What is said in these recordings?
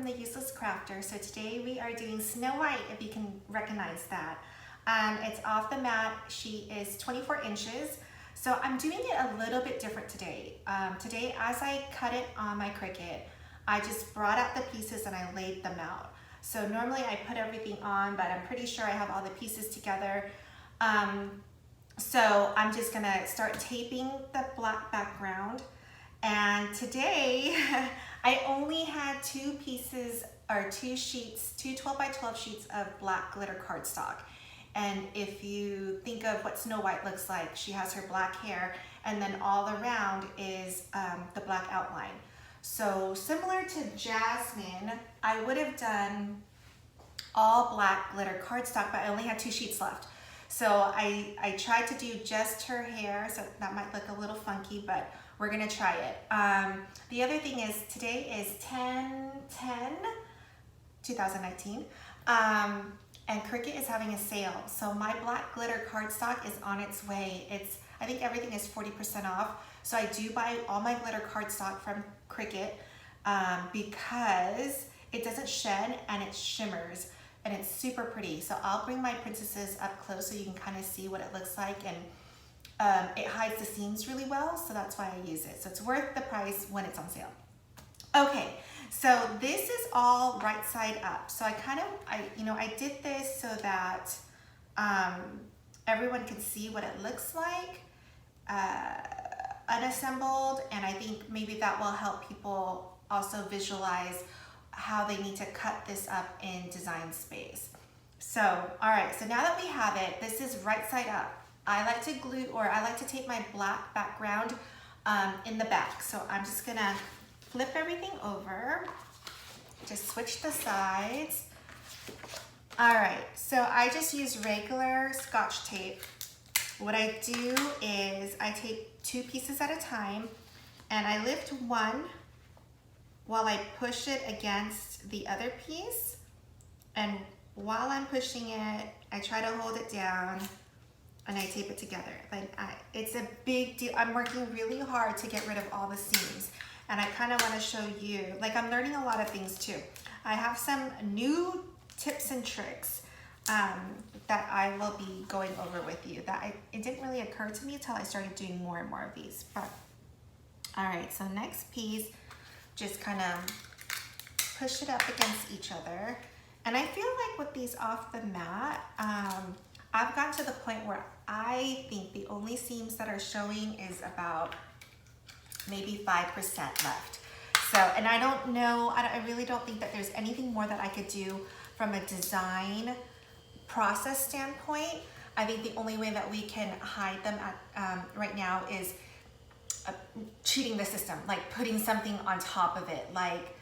from the Useless Crafter. So today we are doing Snow White, if you can recognize that. It's off the mat. She is 24 inches. So I'm doing it a little bit different today. Today, as I cut it on my Cricut, I just brought out the pieces and I laid them out. So normally I put everything on, but I'm pretty sure I have all the pieces together. So I'm just gonna start taping the black background. And today, I only had two pieces, or two sheets, two 12 by 12 sheets of black glitter cardstock. And if you think of what Snow White looks like, she has her black hair, and then all around is the black outline. So similar to Jasmine, I would have done all black glitter cardstock, but I only had two sheets left. So I tried to do just her hair, so that might look a little funky, but we're gonna try it. The other thing is today is 10/10/2019, and Cricut is having a sale. So my black glitter cardstock is on its way. I think everything is 40% off. So I do buy all my glitter cardstock from Cricut because it doesn't shed and it shimmers and it's super pretty. So I'll bring my princesses up close so you can kind of see what it looks like, and it hides the seams really well, so that's why I use it. So it's worth the price when it's on sale. Okay, so this is all right side up. So I did this so that everyone can see what it looks like unassembled, and I think maybe that will help people also visualize how they need to cut this up in Design Space. So, all right, so now that we have it, this is right side up. I like to glue, or I like to tape my black background in the back. So I'm just gonna flip everything over, just switch the sides. All right, so I just use regular Scotch tape. What I do is I tape two pieces at a time, and I lift one while I push it against the other piece. And while I'm pushing it, I try to hold it down and I tape it together. It's a big deal. I'm working really hard to get rid of all the seams, and I kind of want to show you, I'm learning a lot of things too. I have some new tips and tricks that I will be going over with you it didn't really occur to me until I started doing more and more of these. But all right, so next piece, just kind of push it up against each other. And I feel like with these off the mat, I've gotten to the point where I think the only seams that are showing is about maybe 5% left. So, and I don't know, I really don't think that there's anything more that I could do from a design process standpoint. I think the only way that we can hide them right now is cheating the system, like putting something on top of it, like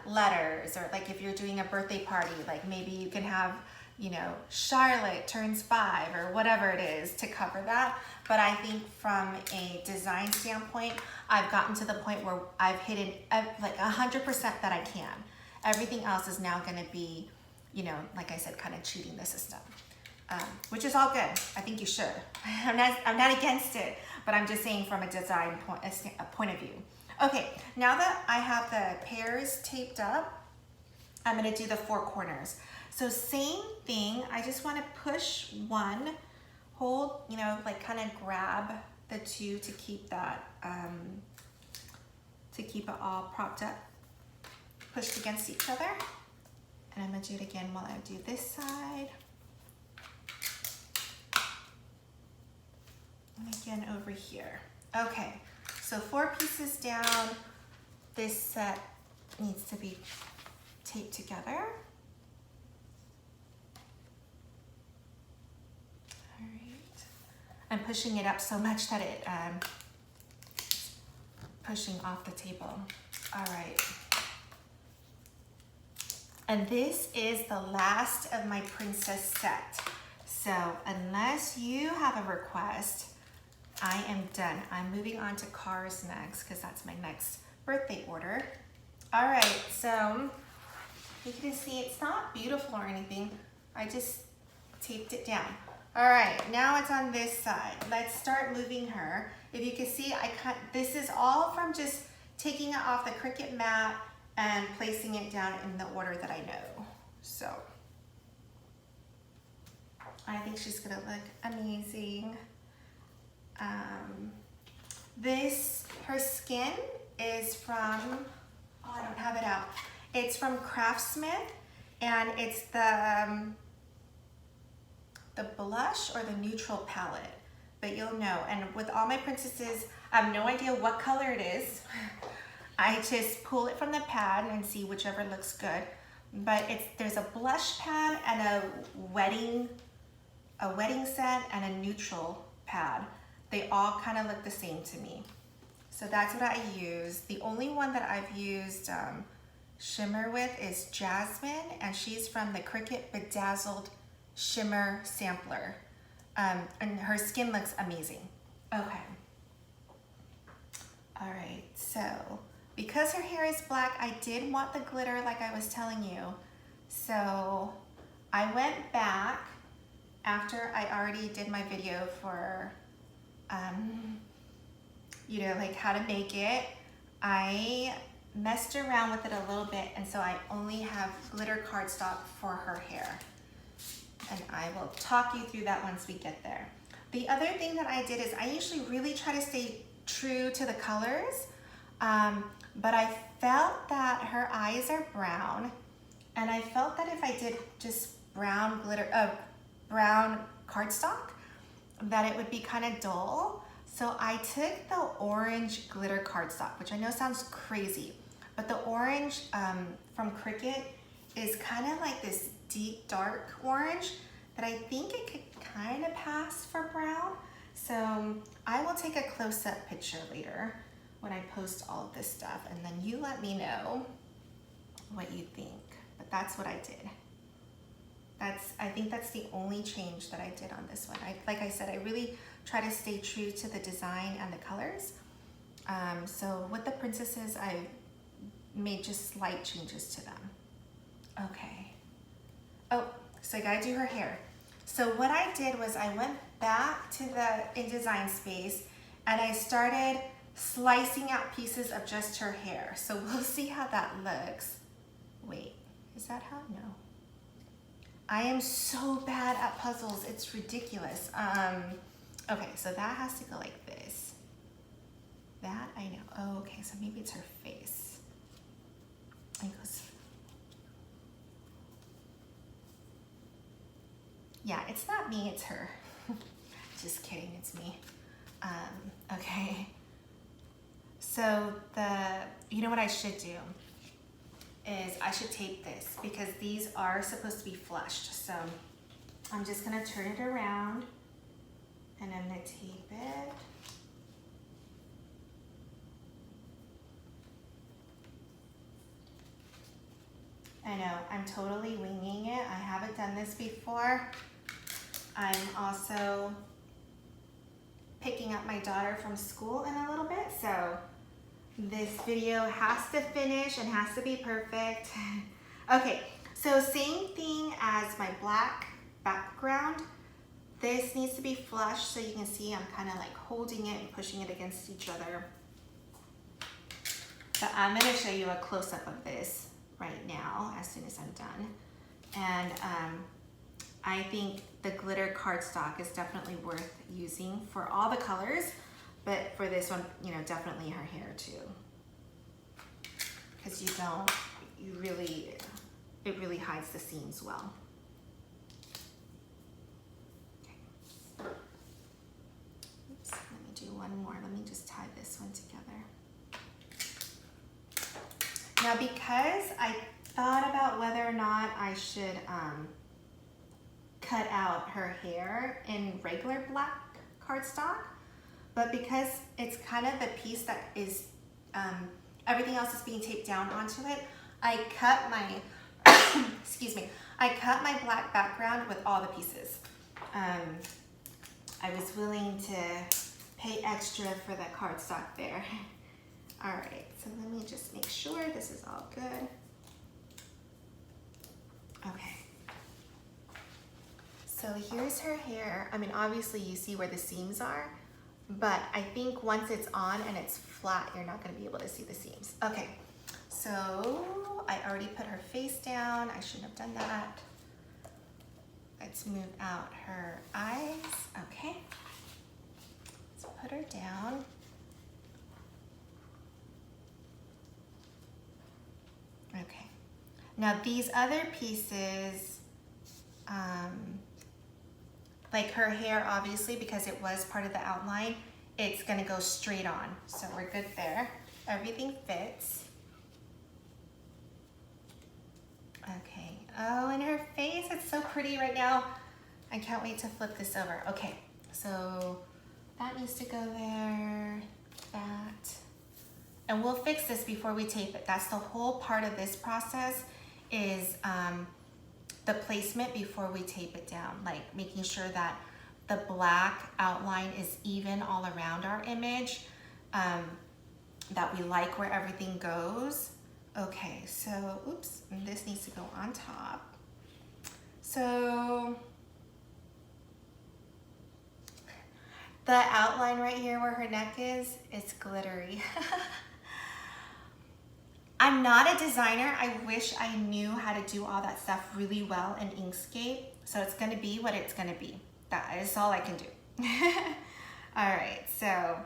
letters, or like if you're doing a birthday party, like maybe you can have, Charlotte turns 5 or whatever it is to cover that. But I think from a design standpoint, I've gotten to the point where I've hidden like 100% that I can. Everything else is now going to be, like I said, kind of cheating the system, which is all good. I think you should. I'm not against it, but I'm just saying from a design point of view. Okay, now that I have the pairs taped up, I'm going to do the 4 corners. So same thing, I just want to push one, hold, kind of grab the two to keep that, to keep it all propped up, pushed against each other. And I'm going to do it again while I do this side. And again over here. Okay, so 4 pieces down. This set needs to be taped together. All right. I'm pushing it up so much that it pushing off the table. All right. And this is the last of my princess set. So unless you have a request, I am done. I'm moving on to cars next because that's my next birthday order. All right, so you can see it's not beautiful or anything. I just taped it down. All right, now it's on this side. Let's start moving her. If you can see, this is all from just taking it off the Cricut mat and placing it down in the order that I know. So I think she's gonna look amazing. Her skin is from, oh, I don't have it out. It's from Craftsmith, and it's the blush or the neutral palette, but you'll know. And with all my princesses, I have no idea what color it is. I just pull it from the pad and see whichever looks good. But there's a blush pad and a wedding set and a neutral pad. They all kind of look the same to me. So that's what I use. The only one that I've used shimmer with is Jasmine, and she's from the Cricut Bedazzled Shimmer Sampler. And her skin looks amazing. Okay. All right, so because her hair is black, I did want the glitter like I was telling you. So I went back after I already did my video for, you know, like how to make it. I messed around with it a little bit, and so I only have glitter cardstock for her hair. And I will talk you through that once we get there. The other thing that I did is I usually really try to stay true to the colors, but I felt that her eyes are brown, and I felt that if I did just brown cardstock, that it would be kind of dull. So I took the orange glitter cardstock, which I know sounds crazy, but the orange from Cricut is kind of like this deep dark orange that I think it could kind of pass for brown. So I will take a close-up picture later when I post all of this stuff, and then you let me know what you think. But that's what I did. I think that's the only change that I did on this one. Like I said, I really try to stay true to the design and the colors. So with the princesses, I made just slight changes to them. Okay. Oh, so I gotta do her hair. So what I did was I went back to the InDesign space and I started slicing out pieces of just her hair. So we'll see how that looks. Wait, is that how? No. I am so bad at puzzles, it's ridiculous. Okay, so that has to go like this. That I know. Oh, okay, so maybe it's her face. It goes. Yeah, it's not me, it's her. Just kidding, it's me. Okay. So you know what I should do is I should tape this because these are supposed to be flushed. So I'm just gonna turn it around and I'm gonna tape it. I know, I'm totally winging it. I haven't done this before. I'm also picking up my daughter from school in a little bit, so this video has to finish and has to be perfect. Okay, so same thing as my black background. This needs to be flushed so you can see I'm kind of like holding it and pushing it against each other. But I'm going to show you a close-up of this right now as soon as I'm done. And I think the glitter cardstock is definitely worth using for all the colors, but for this one, you know, definitely her hair too. Because it really hides the seams well. Okay. Oops, let me do one more. Let me just tie this one together. Now, because I thought about whether or not I should cut out her hair in regular black cardstock, but because it's kind of the piece that is, everything else is being taped down onto it, I cut my, excuse me, I cut my black background with all the pieces. I was willing to pay extra for the cardstock there. All right, so let me just make sure this is all good. Okay. So here's her hair. I mean, obviously you see where the seams are, but I think once it's on and it's flat, you're not gonna be able to see the seams. Okay, so so I already put her face down. I shouldn't have done that. Let's move out her eyes. Okay. Let's put her down. Okay. Now these other pieces, like her hair, obviously, because it was part of the outline, it's gonna go straight on. So we're good there. Everything fits. Okay. Oh, and her face, it's so pretty right now. I can't wait to flip this over. Okay, so that needs to go there, that. And we'll fix this before we tape it. That's the whole part of this process is the placement before we tape it down, like making sure that the black outline is even all around our image, that we like where everything goes. Okay, so, oops, and this needs to go on top. So, the outline right here where her neck is, it's glittery. I'm not a designer. I wish I knew how to do all that stuff really well in Inkscape. So it's gonna be what it's gonna be. That is all I can do. All right, so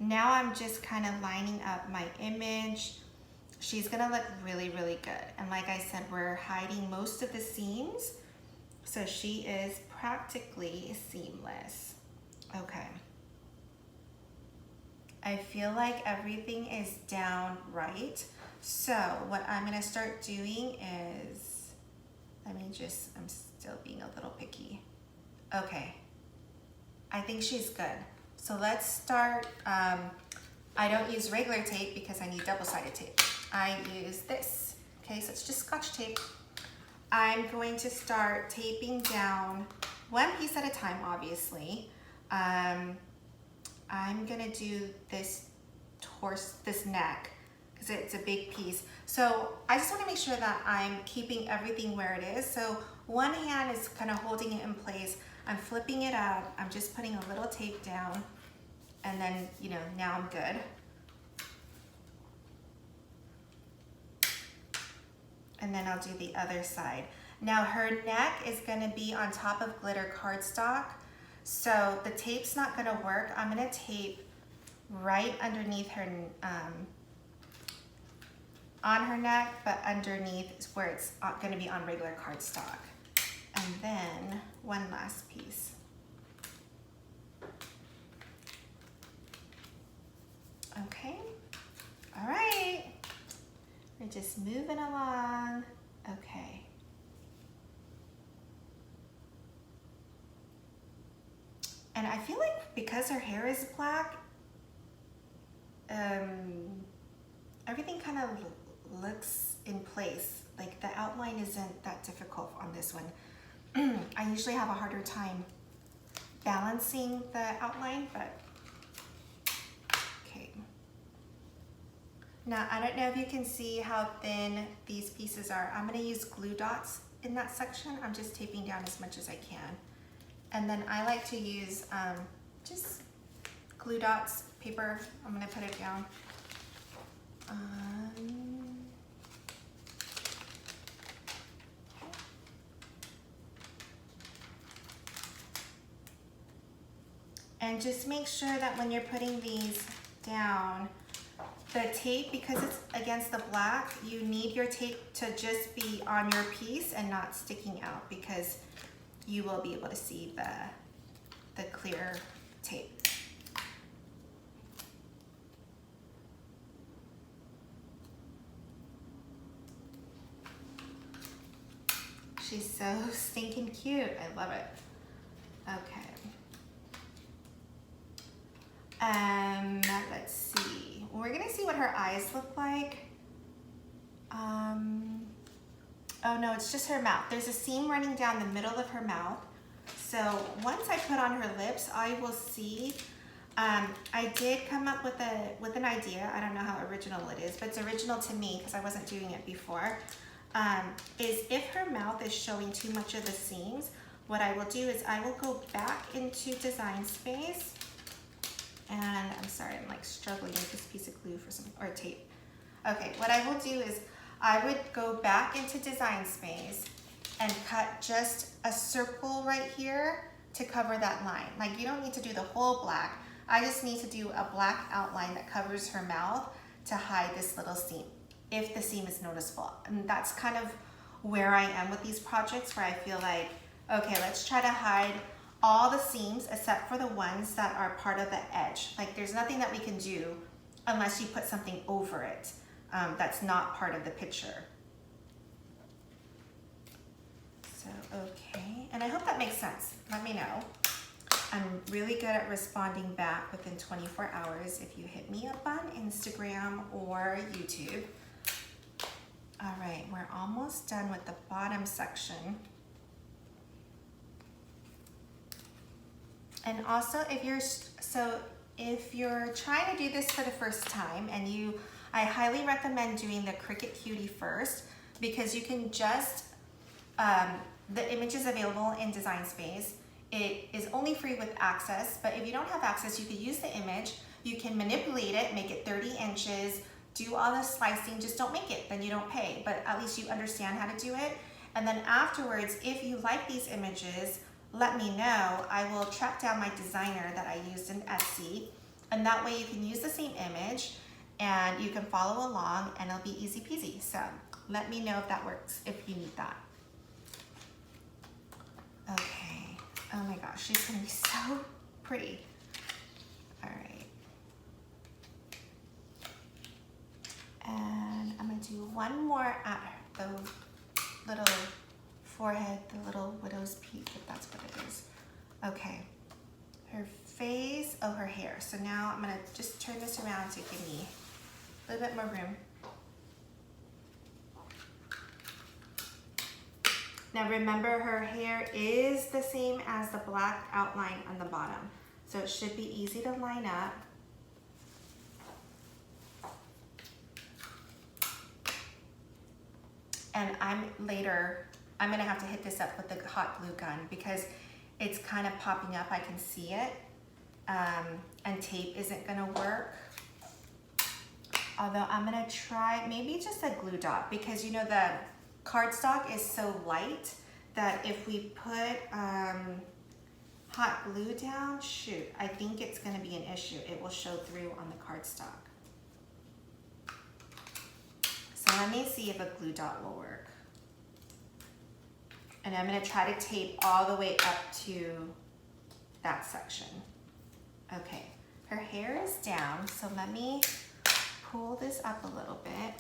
now I'm just kind of lining up my image. She's gonna look really, really good. And like I said, we're hiding most of the seams. So she is practically seamless. Okay. I feel like everything is down right. So what I'm gonna start doing is, I'm still being a little picky. Okay, I think she's good. So let's start, I don't use regular tape because I need double-sided tape. I use this, okay, so it's just Scotch tape. I'm going to start taping down one piece at a time, obviously. I'm gonna do this neck because it's a big piece. So I just wanna make sure that I'm keeping everything where it is. So one hand is kind of holding it in place. I'm flipping it up. I'm just putting a little tape down and then, you know, now I'm good. And then I'll do the other side. Now her neck is gonna be on top of glitter cardstock. So the tape's not gonna work. I'm gonna tape right underneath her, on her neck, but underneath is where it's gonna be on regular cardstock. And then one last piece. Okay, all right. We're just moving along. Okay. And I feel like because her hair is black, everything kind of looks in place. Like the outline isn't that difficult on this one. I usually have a harder time balancing the outline, but okay. Now, I don't know if you can see how thin these pieces are. I'm gonna use glue dots in that section. I'm just taping down as much as I can. And then I like to use just glue dots, paper. I'm gonna put it down. And just make sure that when you're putting these down, the tape, because it's against the black, you need your tape to just be on your piece and not sticking out, because you will be able to see the clear tape. She's so stinking cute. I love it. Okay. Let's see. We're gonna see what her eyes look like. Oh no, it's just her mouth. There's a seam running down the middle of her mouth. So once I put on her lips, I will see. I did come up with an idea. I don't know how original it is, but it's original to me because I wasn't doing it before. Is if her mouth is showing too much of the seams, what I will do is I will go back into Design Space. And I'm sorry, I'm like struggling with this piece of glue or tape. Okay, what I will do is I would go back into Design Space and cut just a circle right here to cover that line. Like you don't need to do the whole black. I just need to do a black outline that covers her mouth to hide this little seam, if the seam is noticeable. And that's kind of where I am with these projects, where I feel like, okay, let's try to hide all the seams except for the ones that are part of the edge. Like there's nothing that we can do unless you put something over it that's not part of the picture. So, okay, and I hope that makes sense. Let me know. I'm really good at responding back within 24 hours if you hit me up on Instagram or YouTube. All right, we're almost done with the bottom section. And also, if you're trying to do this for the first time, and I highly recommend doing the Cricut Cutie first, because you can just, the image is available in Design Space. It is only free with access, but if you don't have access, you could use the image. You can manipulate it, make it 30 inches, do all the slicing, just don't make it, then you don't pay, but at least you understand how to do it. And then afterwards, if you like these images, let me know. I will track down my designer that I used in Etsy, and that way you can use the same image and you can follow along and it'll be easy peasy. So let me know if that works, if you need that. Okay, oh my gosh, she's gonna be so pretty. All right. And I'm gonna do one more at the little forehead, the little widow's peak, if that's what it is. Okay, her face, oh, her hair. So now I'm gonna just turn this around to give me a little bit more room. Now remember, her hair is the same as the black outline on the bottom, so it should be easy to line up. And I'm gonna have to hit this up with the hot glue gun because it's kind of popping up, I can see it. And tape isn't gonna work. Although I'm gonna try maybe just a glue dot, because you know the cardstock is so light that if we put hot glue down, shoot, I think it's gonna be an issue. It will show through on the cardstock. So let me see if a glue dot will work. And I'm gonna try to tape all the way up to that section. Okay, her hair is down, so let me pull this up a little bit.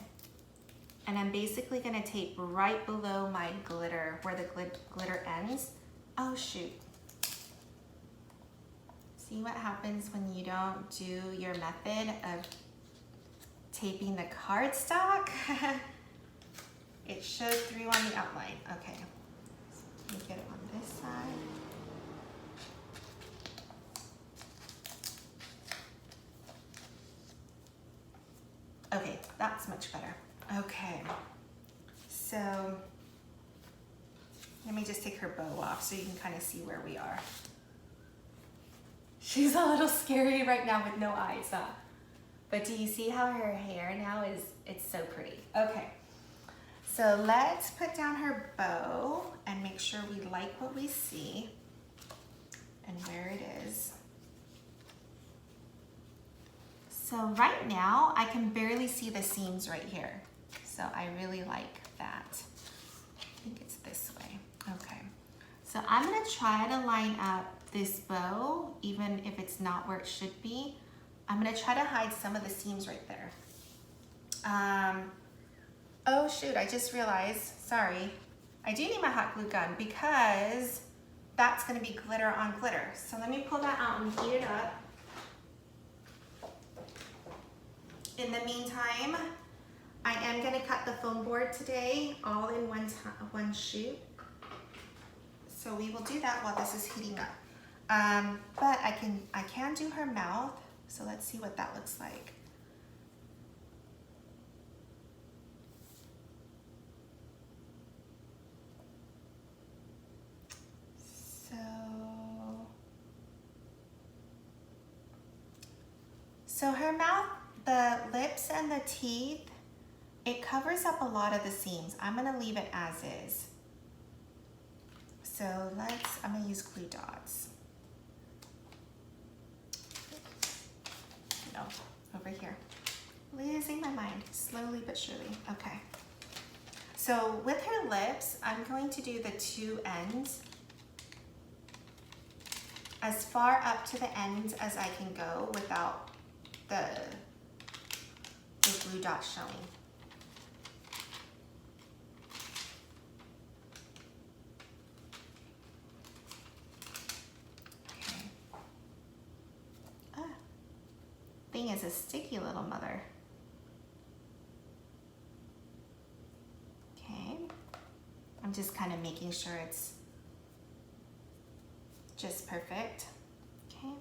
And I'm basically gonna tape right below my glitter, where the glitter ends. Oh shoot. See what happens when you don't do your method of taping the cardstock? It shows through on the outline. Okay, so let me get it on this side. Okay, that's much better. Okay, so let me just take her bow off so you can kind of see where we are. She's a little scary right now with no eyes, huh? But do you see how her hair now is, it's so pretty. Okay, so let's put down her bow and make sure we like what we see and where it is. So right now, I can barely see the seams right here. So I really like that. I think it's this way. Okay. So I'm gonna try to line up this bow, even if it's not where it should be. I'm gonna try to hide some of the seams right there. Oh shoot, I just realized, sorry. I do need my hot glue gun because that's gonna be glitter on glitter. So let me pull that out and heat it up. In the meantime, I am gonna cut the foam board today, all in one shoot. So we will do that while this is heating up. But I can do her mouth. So let's see what that looks like. So her mouth, the lips and the teeth it covers up a lot of the seams. I'm gonna leave it as is. So I'm gonna use glue dots. No, over here. Losing my mind, slowly but surely. Okay. So with her lips, I'm going to do the two ends as far up to the ends as I can go without the glue dot showing. Okay. Thing is a sticky little mother. Okay. I'm just kind of making sure it's just perfect. Okay.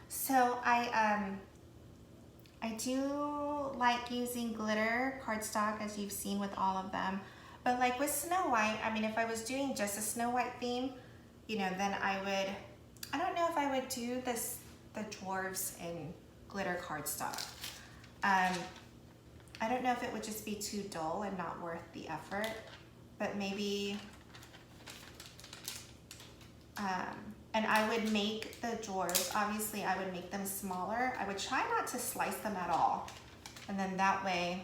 So I do like using glitter cardstock, as you've seen with all of them, but like with Snow White, I mean, if I was doing just a Snow White theme, you know, then I don't know if I would do the dwarves in glitter cardstock. I don't know if it would just be too dull and not worth the effort, but maybe, and I would make the dwarves, obviously I would make them smaller. I would try not to slice them at all. And then that way,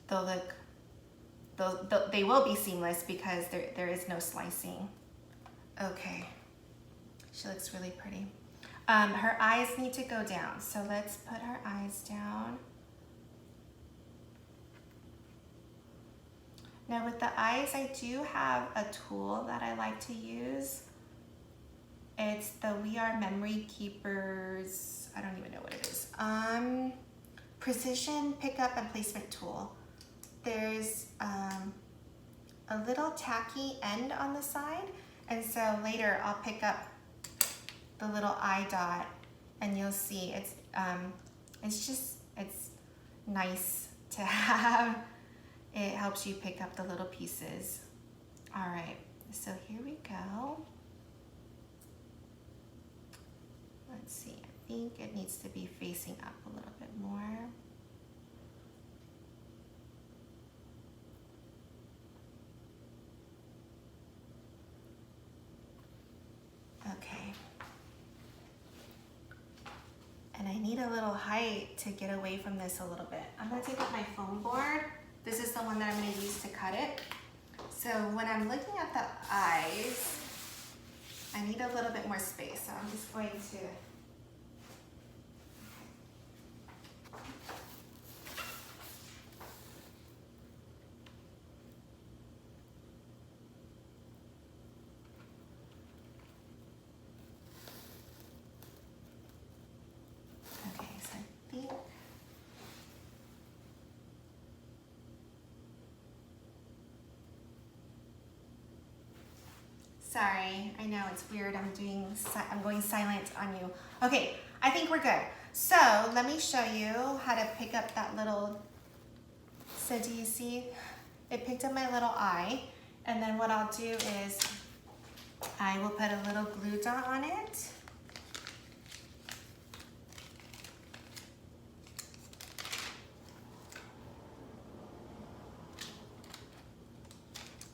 they'll look, they will be seamless because there is no slicing. Okay, she looks really pretty. Her eyes need to go down, so let's put her eyes down. Now with the eyes, I do have a tool that I like to use. It's the We Are Memory Keepers, I don't even know what it is. Precision Pickup and Placement Tool. There's a little tacky end on the side, and so later I'll pick up the little eye dot and you'll see it's nice to have. It helps you pick up the little pieces. All right, so here we go. Let's see, I think it needs to be facing up a little bit more. Okay. And I need a little height to get away from this a little bit. I'm gonna take out my foam board. This is the one that I'm gonna use to cut it. So when I'm looking at the eyes, I need a little bit more space. So I'm just going to, okay, so I think, sorry, I know it's weird. I'm going silent on you. Okay, I think we're good. So let me show you how to pick up that little, so do you see? It picked up my little eye, and then what I'll do is I will put a little glue dot on it.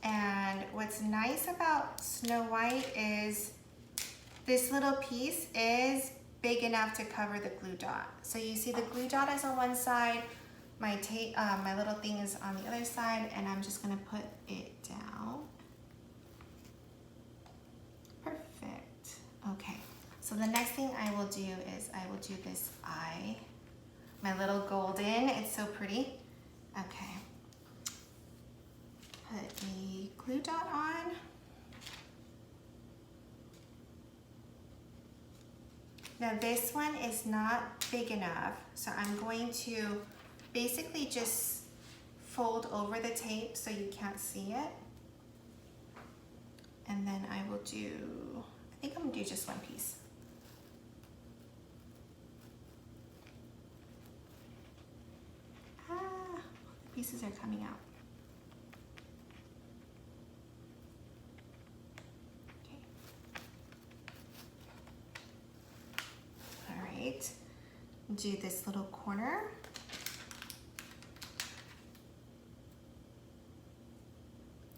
And what's nice about Snow White is this little piece is big enough to cover the glue dot. So you see the glue dot is on one side, my little thing is on the other side, and I'm just gonna put it down. Perfect. Okay, so the next thing I will do is I will do this eye. My little golden, it's so pretty. Okay. Put the glue dot on. Now this one is not big enough, so I'm going to basically just fold over the tape so you can't see it. And then I will do, I think I'm gonna do just one piece. pieces are coming out. Okay. All right, do this little corner.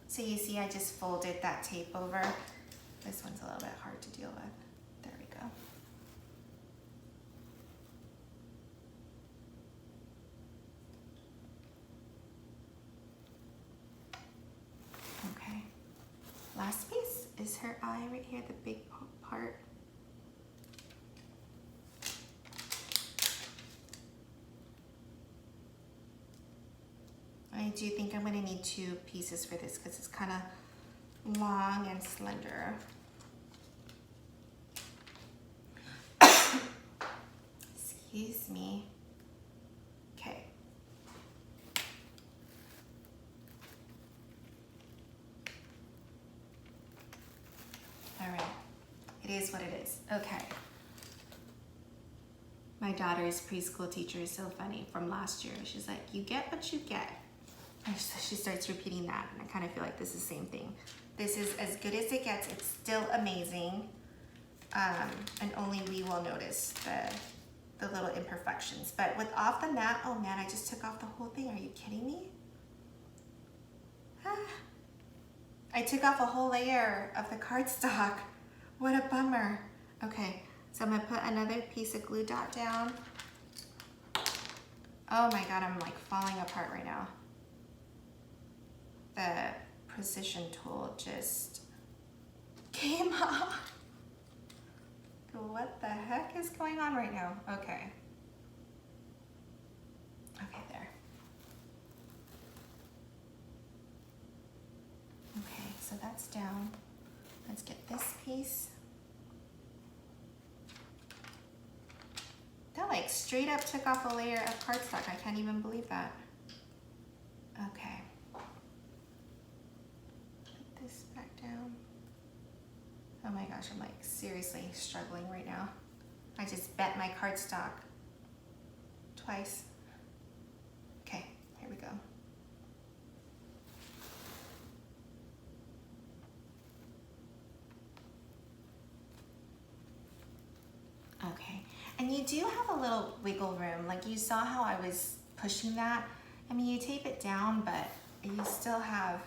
So you see I just folded that tape over. This one's a little bit hard to deal with. There we go. Okay, last piece is her eye right here, the big part. I do think I'm gonna need 2 pieces for this because it's kind of long and slender. Excuse me. Okay. All right, it is what it is. Okay. My daughter's preschool teacher is so funny from last year. She's like, you get what you get. And she starts repeating that, and I kind of feel like this is the same thing. This is as good as it gets. It's still amazing, and only we will notice the little imperfections. But with off the mat, oh man, I just took off the whole thing. Are you kidding me? I took off a whole layer of the cardstock. What a bummer. Okay, so I'm gonna put another piece of glue dot down. Oh my God, I'm like falling apart right now. The precision tool just came off. What the heck is going on right now? Okay. Okay, there. Okay, so that's down. Let's get this piece. That like straight up took off a layer of cardstock. I can't even believe that. Okay. Put this back down. Oh my gosh, I'm like seriously struggling right now. I just bent my cardstock twice. Okay, here we go. Okay, and you do have a little wiggle room. Like you saw how I was pushing that. I mean, you tape it down, but you still have,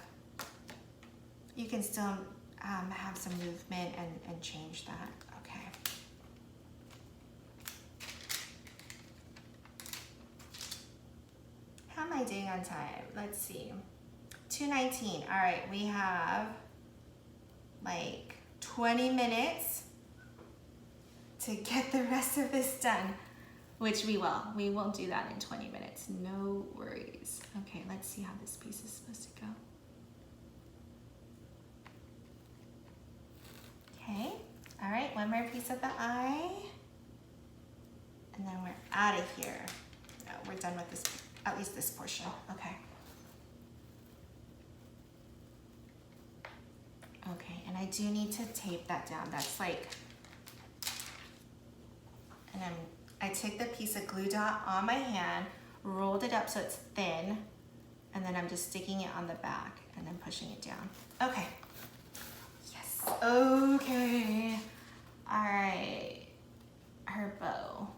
you can still have some movement and change that. Okay. How am I doing on time? Let's see. 2:19. All right, we have like 20 minutes to get the rest of this done, which we will. We will do that in 20 minutes. No worries. Okay, let's see how this piece is supposed to go. Okay, all right, one more piece of the eye. And then we're out of here. No, we're done with this, at least this portion. Okay. Okay, and I do need to tape that down. That's like, and I took the piece of glue dot on my hand, rolled it up so it's thin, and then I'm just sticking it on the back and then pushing it down. Okay. Okay, all right, her bow.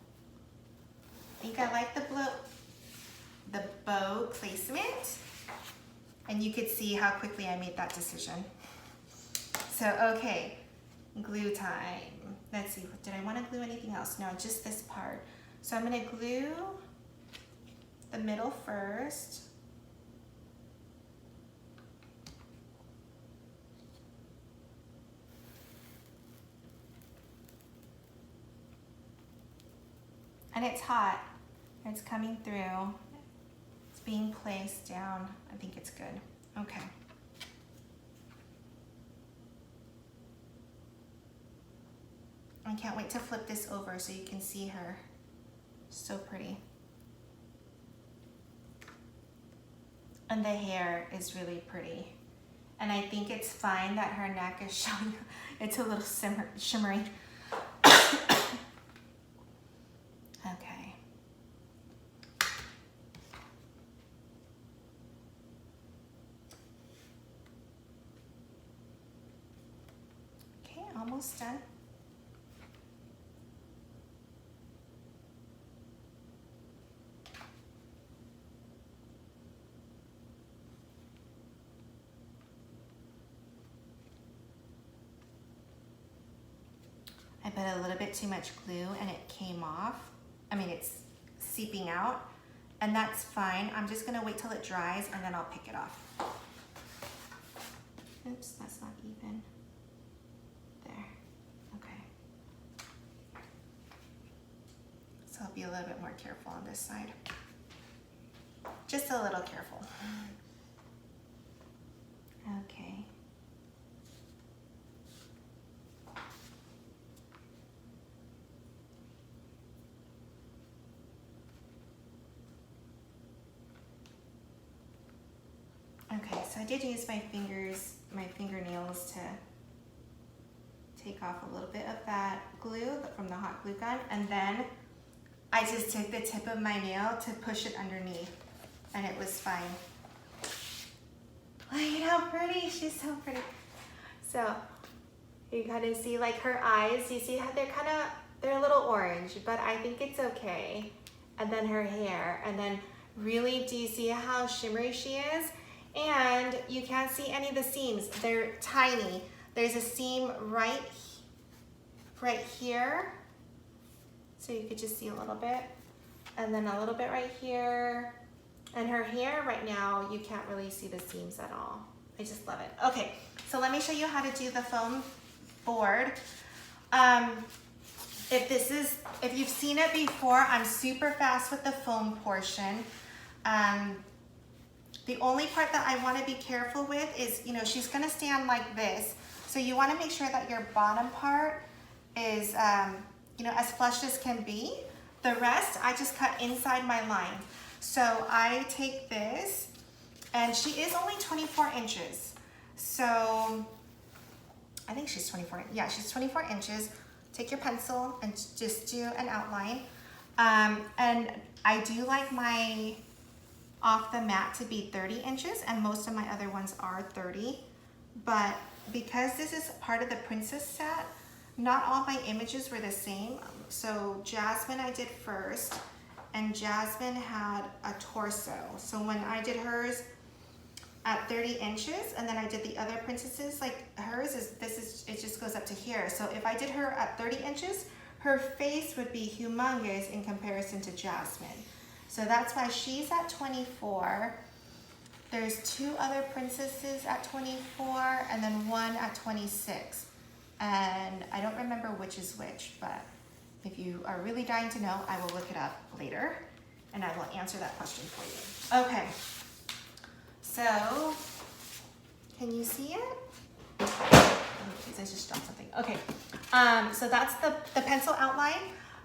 I think I like the bow placement, and you could see how quickly I made that decision. So, okay, glue time. Let's see, did I want to glue anything else? No, just this part. So I'm gonna glue the middle first. And it's hot, it's coming through, it's being placed down. I think it's good. Okay. I can't wait to flip this over so you can see her. So pretty. And the hair is really pretty. And I think it's fine that her neck is showing, it's a little shimmery. Okay. almost done. I put a little bit too much glue and it came off. I mean, it's seeping out, and that's fine. I'm just gonna wait till it dries and then I'll pick it off. Oops, that's not even. There, okay. So I'll be a little bit more careful on this side. Just a little careful. Okay. Okay, so I did use my fingernails to take off a little bit of that glue from the hot glue gun, and then I just took the tip of my nail to push it underneath, and it was fine. Look at how pretty, she's so pretty. So you kind of see like her eyes, you see how they're a little orange, but I think it's okay. And then her hair, and then really, do you see how shimmery she is? And you can't see any of the seams. They're tiny. There's a seam right here. So you could just see a little bit. And then a little bit right here. And her hair right now, you can't really see the seams at all. I just love it. Okay, so let me show you how to do the foam board. If you've seen it before, I'm super fast with the foam portion. The only part that I want to be careful with is, you know, she's going to stand like this. So you want to make sure that your bottom part is, you know, as flush as can be. The rest, I just cut inside my line. So I take this, and she is only 24 inches. So I think she's 24. Yeah, she's 24 inches. Take your pencil and just do an outline. And I do like my off the mat to be 30 inches, and most of my other ones are 30. But because this is part of the princess set, not all my images were the same. So Jasmine I did first, and Jasmine had a torso. So when I did hers at 30 inches, and then I did the other princesses, like hers it just goes up to here. So if I did her at 30 inches, her face would be humongous in comparison to Jasmine. So that's why she's at 24. There's two other princesses at 24, and then one at 26. And I don't remember which is which, but if you are really dying to know, I will look it up later, and I will answer that question for you. Okay, so can you see it? Oh, geez, I just dropped something. Okay, so that's the pencil outline.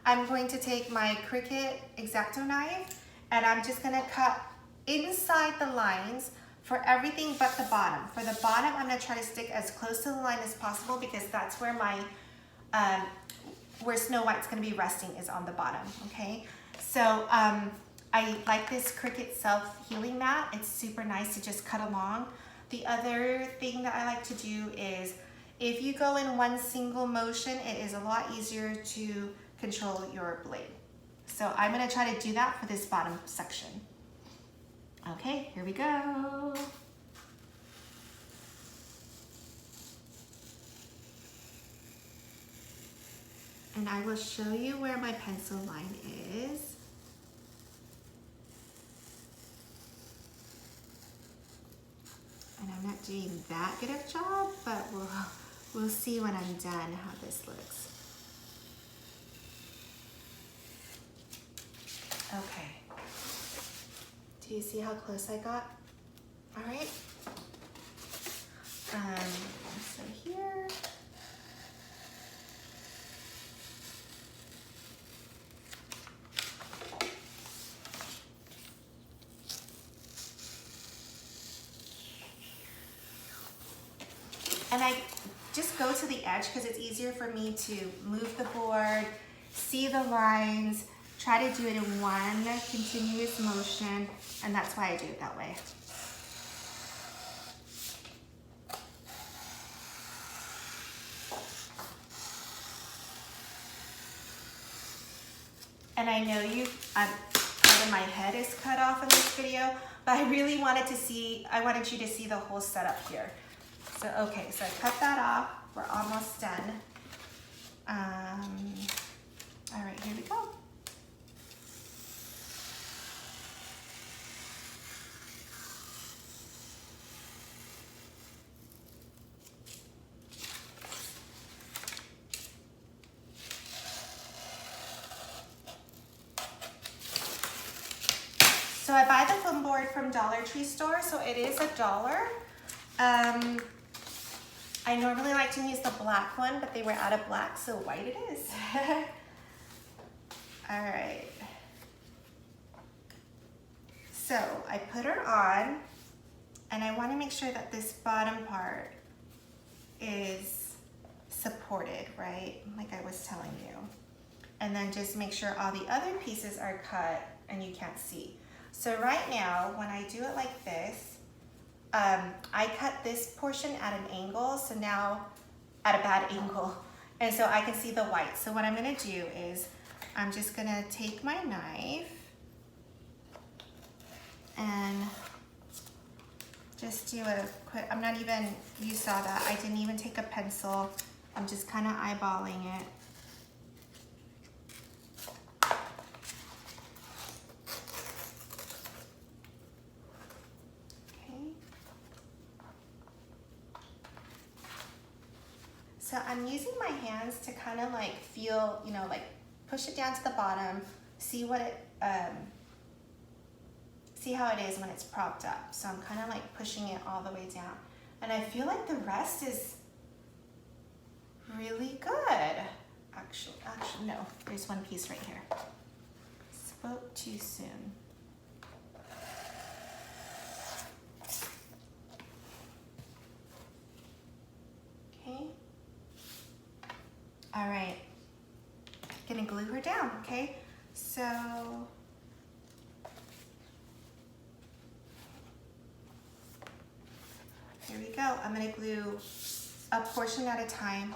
I'm going to take my Cricut X-Acto knife, and I'm just gonna cut inside the lines for everything but the bottom. For the bottom, I'm gonna try to stick as close to the line as possible, because that's where my, where Snow White's gonna be resting, is on the bottom, okay? So I like this Cricut self-healing mat. It's super nice to just cut along. The other thing that I like to do is, if you go in one single motion, it is a lot easier to control your blade. So I'm gonna try to do that for this bottom section. Okay, here we go. And I will show you where my pencil line is. And I'm not doing that good of a job, but we'll see when I'm done how this looks. Okay. Do you see how close I got? All right. So here. And I just go to the edge because it's easier for me to move the board, see the lines, try to do it in one continuous motion, and that's why I do it that way. And I know part of my head is cut off in this video, but I really wanted you to see the whole setup here. So, okay, so I cut that off. We're almost done. All right, here we go. So I buy the foam board from Dollar Tree store, so it is $1. I normally like to use the black one, but they were out of black, so white it is. All right. So I put her on, and I want to make sure that this bottom part is supported, right? Like I was telling you. And then just make sure all the other pieces are cut and you can't see. So right now, when I do it like this, I cut this portion at an angle, so now at a bad angle, and so I can see the white. So what I'm gonna do is I'm just gonna take my knife and just do a quick, you saw that, I didn't even take a pencil. I'm just kind of eyeballing it. So I'm using my hands to kind of like feel, like push it down to the bottom, see what it, see how it is when it's propped up. So I'm kind of like pushing it all the way down. And I feel like the rest is really good. Actually, no, there's one piece right here. Spoke too soon. Okay. All right, gonna glue her down, okay? So, here we go. I'm gonna glue a portion at a time.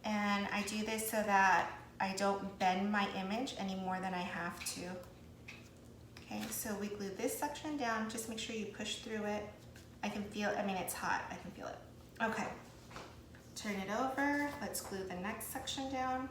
And I do this so that I don't bend my image any more than I have to. Okay, so we glue this section down. Just make sure you push through it. I can feel, it's hot, I can feel it. Okay. Turn it over, let's glue the next section down.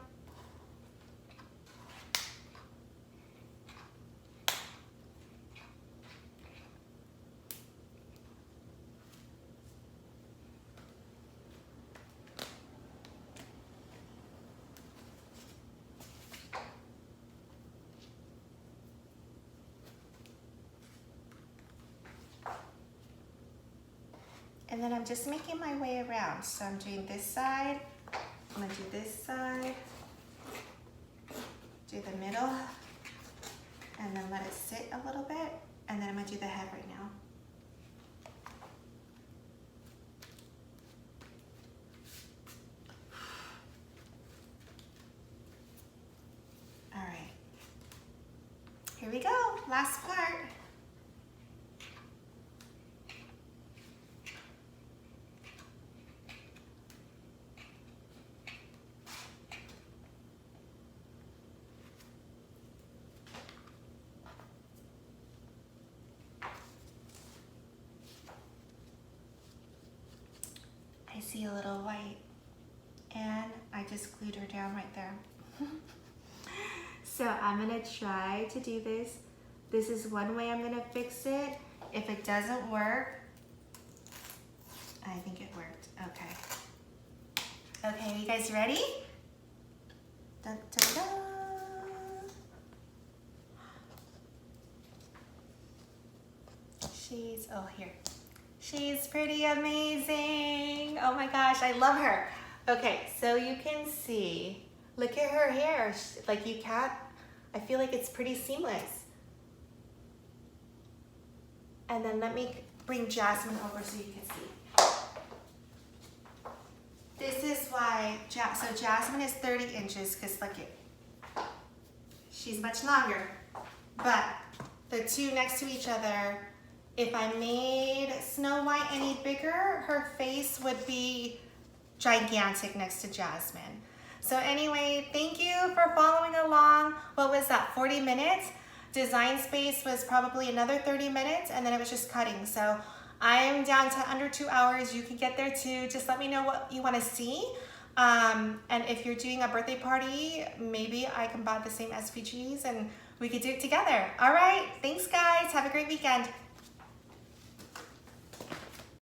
And then I'm just making my way around. So I'm doing this side, I'm gonna do this side, do the middle, and then let it sit a little bit, and then I'm gonna do the head right now. All right, here we go, last part. I see a little white, and I just glued her down right there. So I'm gonna try to do this. This is one way I'm gonna fix it. If it doesn't work, I think it worked, okay. Okay, you guys ready? Dun, dun, dun. She's pretty amazing. Oh my gosh, I love her. Okay, so you can see, look at her hair. Like you can't, I feel like it's pretty seamless. And then let me bring Jasmine over so you can see. This is why, so Jasmine is 30 inches, because look at, she's much longer. But the two next to each other, if I made Snow White any bigger, her face would be gigantic next to Jasmine. So anyway, thank you for following along. What was that, 40 minutes? Design space was probably another 30 minutes, and then it was just cutting. So I'm down to under 2 hours. You can get there too. Just let me know what you want to see. And if you're doing a birthday party, maybe I can buy the same SVGs and we could do it together. All right, thanks guys. Have a great weekend.